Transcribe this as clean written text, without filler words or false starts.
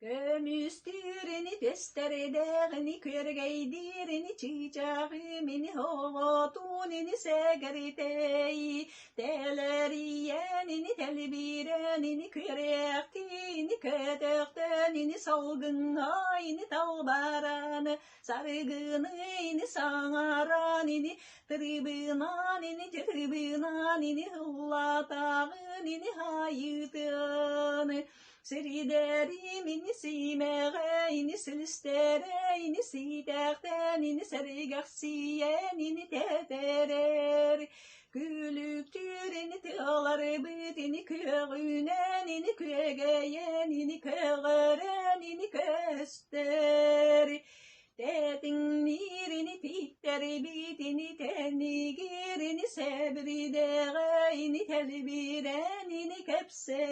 Kömüstürini testeredeğini körgeydirini çiçeğimini hovatunini segeriteyi teleriyenini telbirenini kürektini kötöktenini salgınayını tağbaranı sargınıyını sağaranini tribünanini hıllatağınini hayıtını Seriderimini simeğini silstereini sidertenini serigaksiyenini teterer Gülüktüreni tığları bütini körünenini kögeyenini kögerenini köster Tetin mirini titteri bitini tenigirini sebrideğini telbirenini kepse